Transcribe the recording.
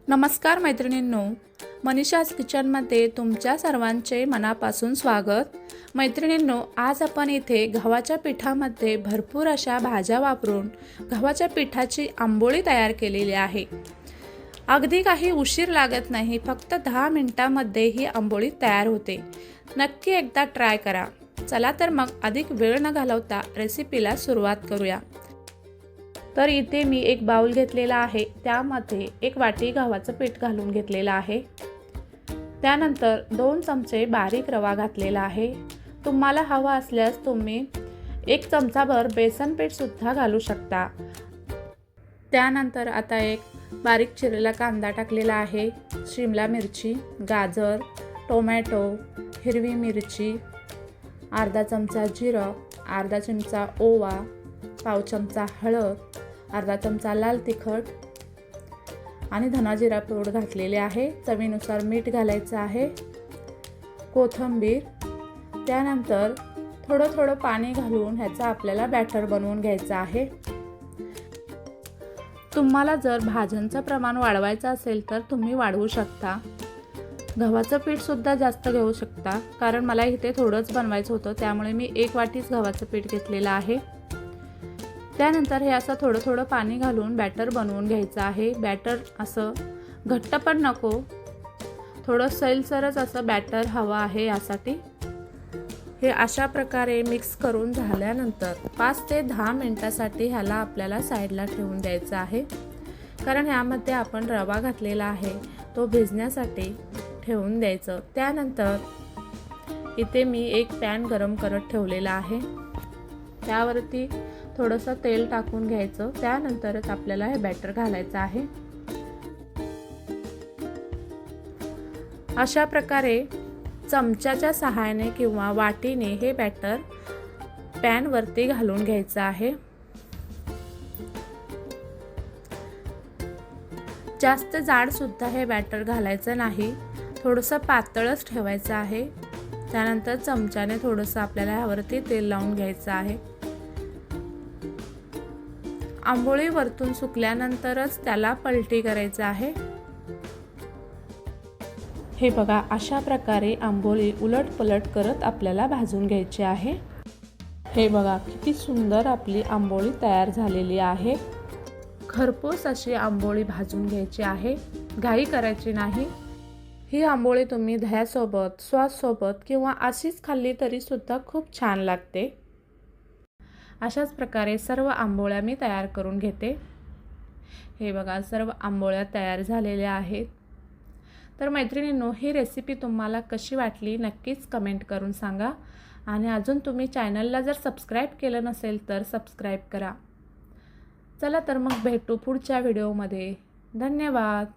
नमस्कार मैत्रिणींनो, मनीषाज किचनमध्ये तुमच्या सर्वांचे मनापासून स्वागत। मैत्रिणींनो, आज आपण इथे गव्हाच्या पिठामध्ये भरपूर अशा भाज्या वापरून गव्हाच्या पिठाची आंबोळी तयार केलेली आहे। अगदी काही उशीर लागत नाही, फक्त 10 मिनिटांमध्ये ही आंबोळी तयार होते। नक्की एकदा ट्राय करा। चला तर मग अधिक वेळ न घालवता रेसिपीला सुरुवात करूया। तर इथे मी एक बाउल घेतलेला आहे, त्यामध्ये 1 वाटी गव्हाचं पीठ घालून घेतलेला आहे। त्यानंतर 2 चमचे बारीक रवा घातलेला आहे। तुम्हाला हवा असल्यास तुम्ही 1 चमचाभर बेसन पीठ सुद्धा घालू शकता। त्यानंतर आता एक बारीक चिरलेला कांदा टाकलेला आहे, शिमला मिरची, गाजर, टोमॅटो, हिरवी मिरची, अर्धा चमचा जिरं, अर्धा चमचा ओवा, पाव चमचा हळद, अर्धा चमचा लाल तिखट आणि धना जिरा पूड घातलेले आहे। चवीनुसार मीठ घालायचं आहे, कोथिंबीर। त्यानंतर थोडं पाणी घालून ह्याचा आपल्याला बॅटर बनवून घ्यायचा आहे। तुम्हाला जर भाज्यांचं प्रमाण वाढवायचं असेल तर तुम्ही वाढवू शकता। गव्हाचं पीठ सुद्धा जास्त घेऊ शकता, कारण मला इथे थोडंच बनवायचं होतं, त्यामुळे मी 1 वाटीच गव्हाचं पीठ घेतलेलं आहे। त्यानंतर हे असं थोडं पाणी घालून बॅटर बनवून घ्यायचं आहे। बॅटर असं घट्ट पण नको, थोडं सैलसरच असं बॅटर हवं आहे। यासाठी हे अशा प्रकारे मिक्स करून झाल्यानंतर 5 ते 10 मिनिटांसाठी ह्याला आपल्याला साईडला ठेवून द्यायचं आहे, कारण ह्यामध्ये आपण रवा घातलेला आहे, तो भिजण्यासाठी ठेवून द्यायचं। त्यानंतर इथे मी एक पॅन गरम करत ठेवलेला आहे, त्यावरती थोडंसं तेल टाकून घ्यायचं। त्यानंतरच आपल्याला हे बॅटर घालायचं आहे। अशा प्रकारे चमच्याच्या सहाय्याने किंवा वाटीने हे बॅटर पॅन वरती घालून घ्यायचं आहे। जास्त जाड सुद्धा हे बॅटर घालायचं नाही, थोडंसं पातळच ठेवायचं आहे। त्यानंतर चमच्याने थोडंसं आपल्याला यावरती तेल लावून घ्यायचं आहे। आंबोळी वरतून सुकल्यानंतरच त्याला पलटी करायचं आहे। हे बघा, अशा प्रकारे आंबोळी उलट पलट करत आपल्याला भाजून घ्यायची आहे। हे बघा, किती सुंदर आपली आंबोळी तयार झालेली आहे। खरपूस अशी आंबोळी भाजून घ्यायची आहे, घाई करायची नाही। ही आंबोळी तुम्ही दह्यासोबत, सॉससोबत किंवा अशीच खाल्ली तरी सुद्धा खूप छान लागते। अशाच प्रकारे सर्व आंबोळ्या मी तयार करून घेते। हे बघा, सर्व आंबोळ्या तयार झालेल्या आहेत। तर मैत्रिणींनो, ही रेसिपी तुम्हाला कशी वाटली नक्कीच कमेंट करून सांगा, आणि अजून तुम्ही चॅनलला जर सबस्क्राईब केलं नसेल तर सबस्क्राईब करा। चला तर मग भेटू पुढच्या व्हिडिओमध्ये। धन्यवाद।